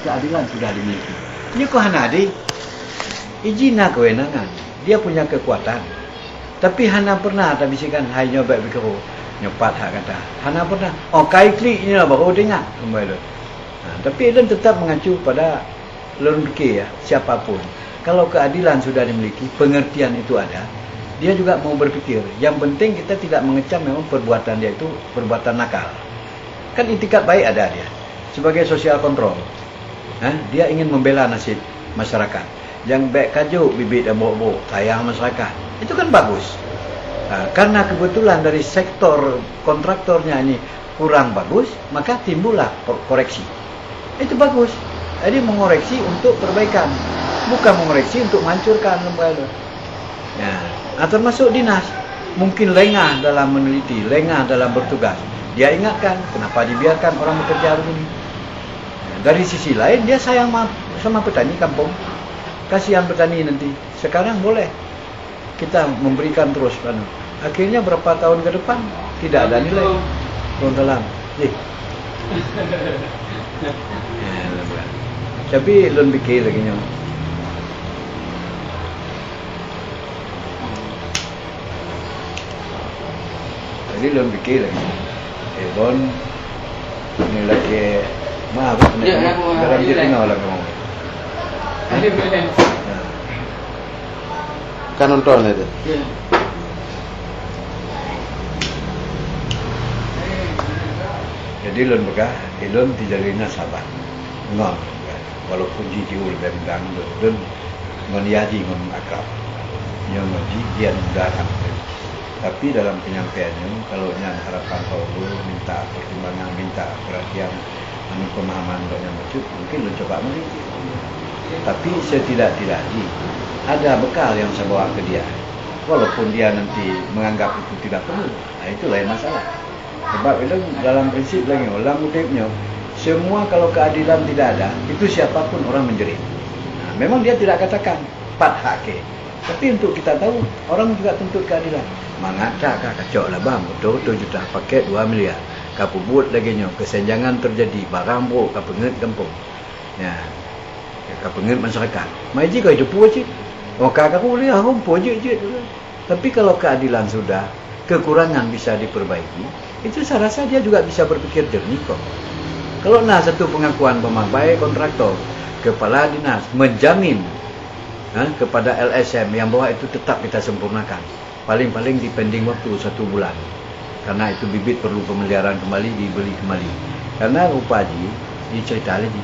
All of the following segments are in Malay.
keadilan sudah dimiliki. Ini kok hana di izin kewenangan, dia punya kekuatan. Tapi hana pernah tak bisikan hai nyobek bikero nyopat hak kata. Hana pernah. Oh kai klik ni lah baru dengar kembali. Tapi Elon tetap mengacu pada Elon fikir ya, siapapun. Kalau keadilan sudah dimiliki, pengertian itu ada, dia juga mau berpikir. Yang penting kita tidak mengecam memang perbuatan dia itu perbuatan nakal. Kan itikat baik ada dia. Sebagai social control. Dia ingin membela nasib masyarakat. Yang baik kajuk bibit dan bok-bok, sayang masyarakat. Itu kan bagus. Karena kebetulan dari sektor kontraktornya ini kurang bagus, maka timbullah koreksi. Itu bagus. Jadi mengoreksi untuk perbaikan, bukan mengoreksi untuk menghancurkan lembaga. Termasuk dinas, mungkin lengah dalam meneliti, lengah dalam bertugas. Dia ingatkan, kenapa dibiarkan orang bekerja begini. Dari sisi lain, dia sayang sama petani kampung. Kasihan petani nanti. Sekarang boleh kita memberikan terus. Akhirnya berapa tahun ke depan, tidak ada nilai. Turun dalam. Tapi Elon fikir lagi nyo. Jadi Elon fikir lagi. Elon ini lagi maaf dalam dia tengah lah kamu. Kan nonton itu. Jadi Elon begah, Elon dijalin nasabah. Ngom. Walaupun jijiul bemgang dan ngoniaji ngom akrab, yang jijian darah. Tapi dalam penyampaiannya, kalau yang harapan Allah minta pertimbangan, minta perhatian, pemahaman yang maksud, mungkin lo coba meneliti. Tapi setidak-tidaknya ada bekal yang saya bawa ke dia. Walaupun dia nanti menganggap itu tidak perlu, itu lain masalah. Sebab itu dalam prinsip lagi, dalam motifnya. Semua kalau keadilan tidak ada, itu siapapun orang menjerit. Memang dia tidak katakan pat hak. Tapi untuk kita tahu, orang juga tuntut keadilan. Mengata kacau lah bang, betul-betul juta paket 2 miliar. Kapubut lagi nyo, kesenjangan terjadi, barang bro, kapengit kampung. Kapengit masyarakat. Maji kau hidup je. Kakak aku boleh rumput je. Tapi kalau keadilan sudah, kekurangan bisa diperbaiki, itu saya rasa dia juga bisa berpikir jernih kok. Kalau satu pengakuan pemakai kontraktor, kepala dinas menjamin kepada LSM yang bahwa itu tetap kita sempurnakan. Paling-paling dipending waktu 1 bulan. Karena itu bibit perlu pemeliharaan kembali, dibeli kembali. Karena rupaji, dicerita lagi.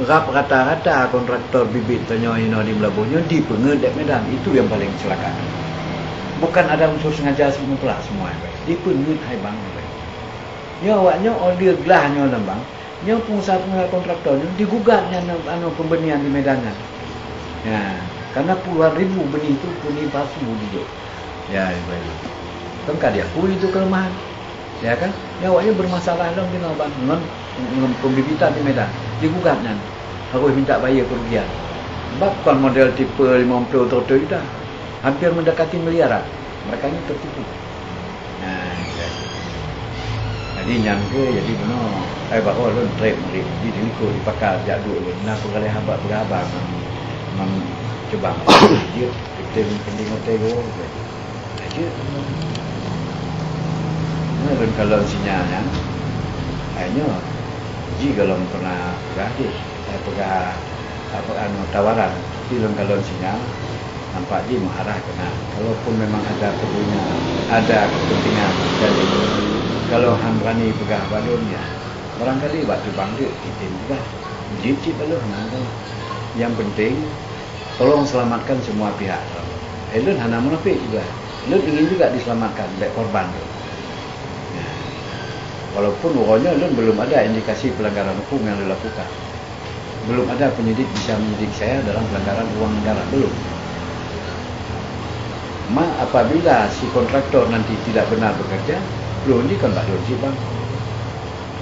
Rata-rata kontraktor bibit tanyoino di Melabuhnya di Pengedek Medan. Itu yang paling celaka. Bukan ada unsur sengaja semua di Pengedek hai bang. Nya awaknya order gelahnya bang. Nya pengusaha kontraktor digugatnya pembenian di Medanan. Karena puluhan ribu benih itu benih palsu gitu. Baik. Tengkar dia pun itu kelemahan. Ya kan? Nya awaknya bermasalah dong dengan bang dengan pembibitan di Medan. Digugatnya. Harus minta bayar kerugian. Sebab kan model tipe 50 total itu dah hampir mendekati miliaran. Mereka ini tertipu. Jadi nyangka jadi benar bahawa lon trade mereka di diliko dipakar jadul nak perkara habak berabang coba dia kita penting hotel aja nah kalau sinyalnya hanya jika kalau pernah berada saya pegah tawaran film kalau sinyal nampak dia mengarah kena kalaupun memang ada perlunya ada kepentingan dari kalau hang berani pegah balonnya, barangkali waktu bangkit kita juga jijik balon. Yang penting, tolong selamatkan semua pihak. Elon hana munafik juga. Elon ingin juga diselamatkan baik korban. Walaupun urutnya Elon belum ada indikasi pelanggaran hukum yang dilakukan. Belum ada penyidik bisa menyidik saya dalam pelanggaran uang negara, belum. Apabila si kontraktor nanti tidak benar bekerja, loh ini kan tak logik bang.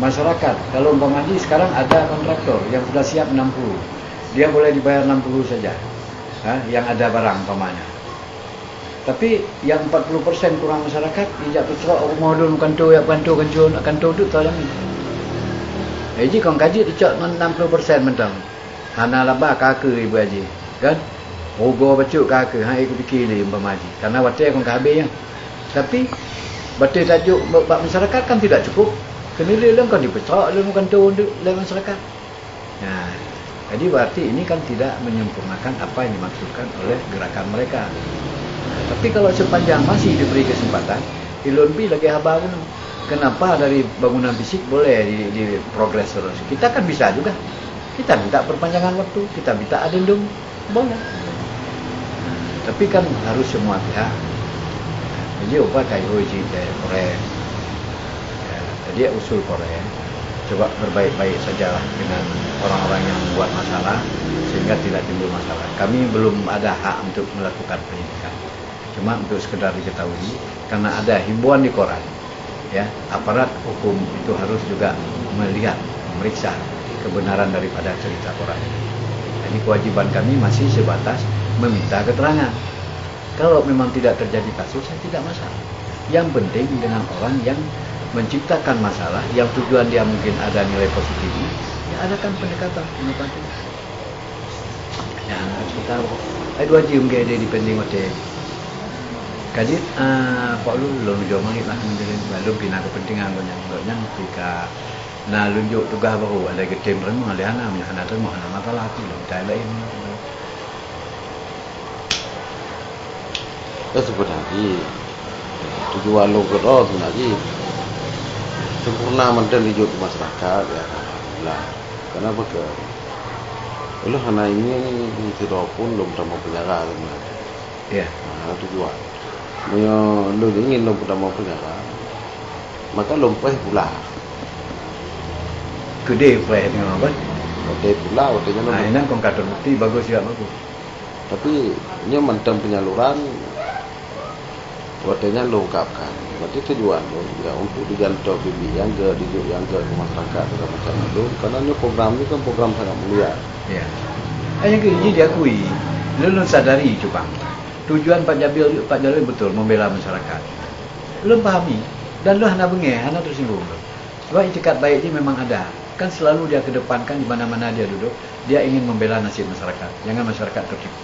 Masyarakat, kalau umpamanya sekarang ada kontraktor yang sudah siap 60, dia boleh dibayar 60 saja. Yang ada barang umpamanya. Tapi yang 40% kurang masyarakat, ijak peserok rumah dulu kantor, ya kantor tu tak dalam ni. Haji kong kaji dicok 60% mentang. Hana labah kaka ibu haji. Kan? Rogo bacuk kaka. Hai aku fikir dia umpama haji. Karena watai kong habis ya. Tapi batai tajuk bab masyarakat kan tidak cukup. Kena leleng kan dipecah leleng kan turun dalam masyarakat. Nah, jadi berarti ini kan tidak menyempurnakan apa yang dimaksudkan oleh gerakan mereka. Tapi kalau sepanjang masih diberi kesempatan, ilun bi lagi haba pun. Kenapa dari bangunan fisik boleh di progres terus? Kita kan bisa juga. Kita minta perpanjangan waktu, kita minta adendum, boleh. Tapi kan harus semua pihak. Jadi apa kayak uji Korea. Jadi usul Korea. Coba berbaik-baik sajalah dengan orang-orang yang membuat masalah sehingga tidak timbul masalah. Kami belum ada hak untuk melakukan penyidikan. Cuma untuk sekedar diketahui karena ada himbauan di koran. Ya, aparat hukum itu harus juga melihat, memeriksa kebenaran daripada cerita koran. Jadi kewajiban kami masih sebatas meminta keterangan. Kalau memang tidak terjadi kasus, saya tidak masalah. Yang penting dengan orang yang menciptakan masalah, yang tujuan dia mungkin ada nilai positifnya, ya adakan pendekatan. Ya, kita ada wajib mungkin ada dipending hotel. Kadit Pak Lu jauh mangit lah menjadi belum pina kepentingan banyak jika na lunjuk tugas baru ada ke tim remu ada hana punya hana terima hana masalah tu tak lain. Sebenarnya tujuan lo kerja sebenarnya sempurna mantan hidup masyarakat ya lah. Kenapa ke? Lo hana ini tidak pun belum sama penjara sebenarnya. Ya. Nah, tujuan. Lo ingin lo pertama penjara, maka lo pula. Gede play dengan apa? Gede pula, waktunya lo. Nah, ini kong kata bukti bagus juga bagus. Tapi ini mantan penyaluran, waktunya lo ungkapkan. Berarti tujuan lo ya untuk dijangkau yang ke masyarakat segala macam lo. Karena ini program ini kan program sangat mulia. Ya. Hanya ini diakui, lo sadari coba. Tujuan Pak Jalil betul membela masyarakat. Lu pahami dan lu hana bengeh, hana tersinggung. Sebab itikat baik ini memang ada. Kan selalu dia kedepankan di mana-mana dia duduk, dia ingin membela nasib masyarakat. Jangan masyarakat tertipu.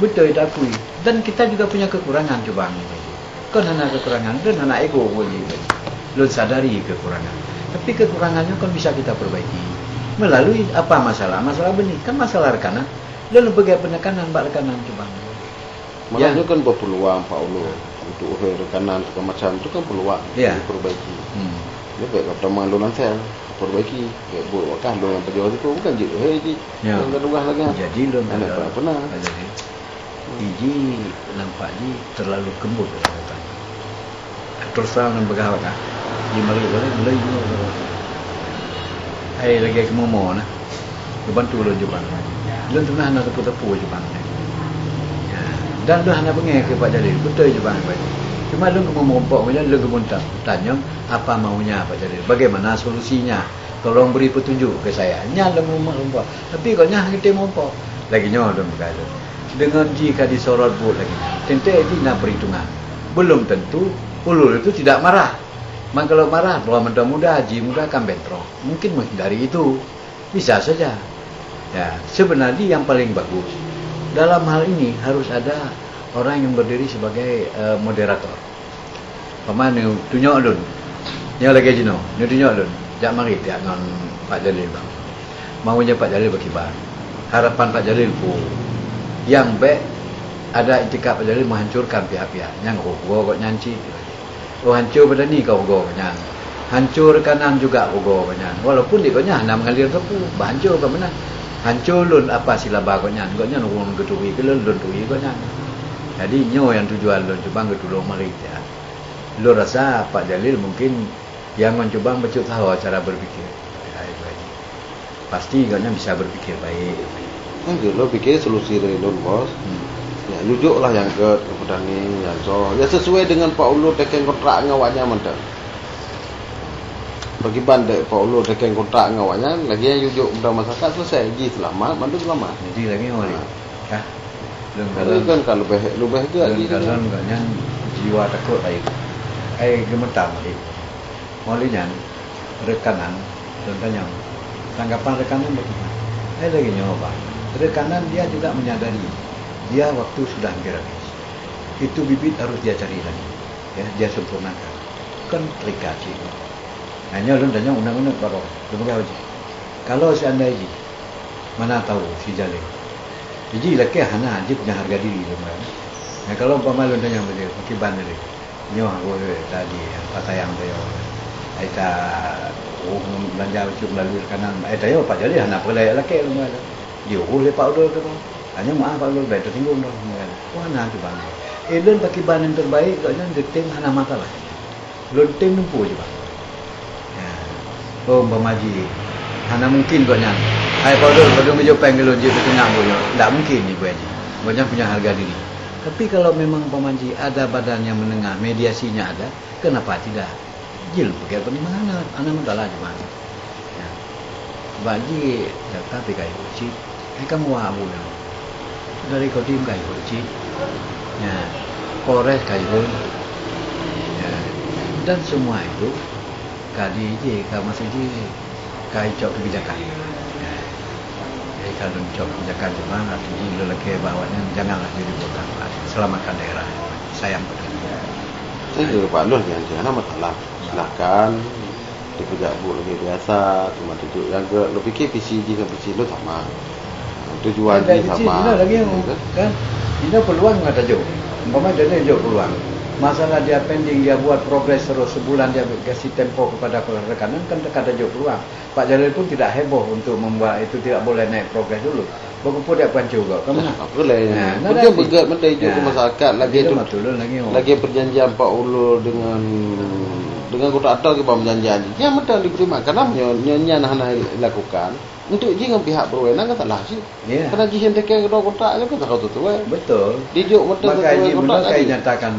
Betul itu akui. Dan kita juga punya kekurangan coba. Kan hana kekurangan dan hana ego boleh. Lu sadari kekurangan. Tapi kekurangannya kan bisa kita perbaiki. Melalui apa masalah? Masalah benih. Kan masalah rekanan. Lalu bagai penekanan, bak rekanan coba. Makanya kan berpeluang Pak Ulu untuk rekanan segala macam itu kan peluang diperbaiki. Dia baik kata malu nanti perbaiki. Kayak buat wakah lo yang pejabat itu bukan jitu haji. Yang kedua lagi. Jadi lo tak pernah. Iji nampak ni terlalu kembut kata. Terus terang dengan begawat ah. Di Melayu boleh juga. Hai lagi kemomo nah. Bantu lo juga. Lo pernah nak tepu-tepu juga. Dan lu hanya bengeh ke Pak Jalil. Betul je bang. Cuma lu memompok punya, lu gemuntang. Tanya apa maunya Pak Jalil. Bagaimana solusinya. Tolong beri petunjuk ke saya. Nya lu memompok. Tapi kalau nya kita memompok. Lagi nyawa lu berkata. Dengan jika disorot buat lagi. Tentu ini nak perhitungan. Belum tentu ulul itu tidak marah. Maka kalau marah, bahwa muda-muda, haji muda akan bentrok. Mungkin menghindari itu. Bisa saja. Ya, sebenarnya yang paling bagus. Dalam hal ini harus ada orang yang berdiri sebagai moderator. Pemana tunjuk lun. Yang lagi jino, ni tunjuk lun. Jak mari tiak dengan Pak Jalil bang. Maunya Pak Jalil berkibar. Harapan Pak Jalil yang baik ada itikad Pak Jalil menghancurkan pihak-pihak yang kok nyanci. Oh hancur pada ni kau go-nya. Hancur kanan juga go-nya. Walaupun diknya hanya mengalir tepu, hancur ke mana? Hancur lun apa sila bagotnya, gotnya nurun ketui ke lun tui gotnya. Jadi nyo yang tujuan lun coba ketulung mari ya. Lu rasa Pak Jalil mungkin yang mencoba baca tahu cara berpikir. Pasti gotnya bisa berpikir baik. Kan lo pikir solusi dari lun bos. Ya jujuklah yang ke petani yang so. Ya sesuai dengan Pak Ulu teken kontrak ngawaknya mantap. Bagi bandai Pak Ulu teken kontrak ngawaknya lagi yang jujuk udah masyarakat selesai ji selamat mandu selamat. Jadi lagi ngawali. Kah? Belum kan kalau lebih ke lagi dalam gaknya jiwa takut ai. Ai gemetar tadi. Maulinya rekanan contohnya Tanggapan rekanan bagaimana? Saya lagi nyoba. Rekanan dia juga menyadari dia waktu sudah hampir habis. Itu bibit harus dia cari lagi. Ya, dia sempurnakan. Kan trikasi. Hanya lu tanya undang-undang baru. Lembaga haji. Kalau seandainya mana tahu si Jalil. Jadi laki hana dia punya harga diri lembaga. Nah, kalau umpama lu tanya beliau, pakai ban dia. Nyoh boleh tadi apa yang dia. Aita belanja ucap melalui rekanan. Aita yo Pak Jalil hana pelai laki lembaga. Dia boleh Pak Udol tu. Hanya maaf Pak Udol baik tersinggung dah. Wah nah tu bang. Elon pakai ban yang terbaik, kalau deting hana masalah. Lonting numpu je bang. Ya. Oh Bamaji, hana mungkin buatnya. Hai Paudol, kalau meja panggil lonjit ke tengah boleh. Tak mungkin ni buat je. Banyak punya harga diri. Tapi kalau memang Bamaji ada badan yang menengah, mediasinya ada, kenapa tidak? Jil pakai apa ni mana? Anak masalah je bang. Ya. Baji, tapi kayu uci. Kamu wabu ya. Dari kau tim kayu uci. Ya, Polres kayu. Ya. Dan semua itu kali je kalau masih je kai cok kebijakan. Ya. Jadi kalau cok kebijakan cuma artinya lelaki bawahnya janganlah jadi bukan selamatkan daerah. Sayang betul. Saya juga Pak Lur jangan masalah. Silakan dipejak bu lagi biasa, cuma tujuh jaga. Lo fikir PCG dengan PC lo sama. Tujuan dia sama. Ini lagi yang kan, ini peluang nggak tajuk. Umpama dia tajuk peluang. Masalah dia pending, dia buat progres terus sebulan dia kasih tempo kepada rekanan kan dekat tajuk peluang. Pak Jalil pun tidak heboh untuk membuat itu tidak boleh naik progres dulu. Berkumpul dia pancung kau. Kamu nak? Apa boleh? Betul begat menteri itu ke masyarakat lagi tu. Lagi perjanjian Pak Ulul dengan kota atau ke perjanjian. Yang betul diterima karena nyonya nak lakukan. Untuk jangan pihak berwenang kan tak lah sih. Yeah. Kerana jihan tekan kedua kotak kan tak tahu tu. Betul. Dijuk betul maka ini benar kaya nyatakan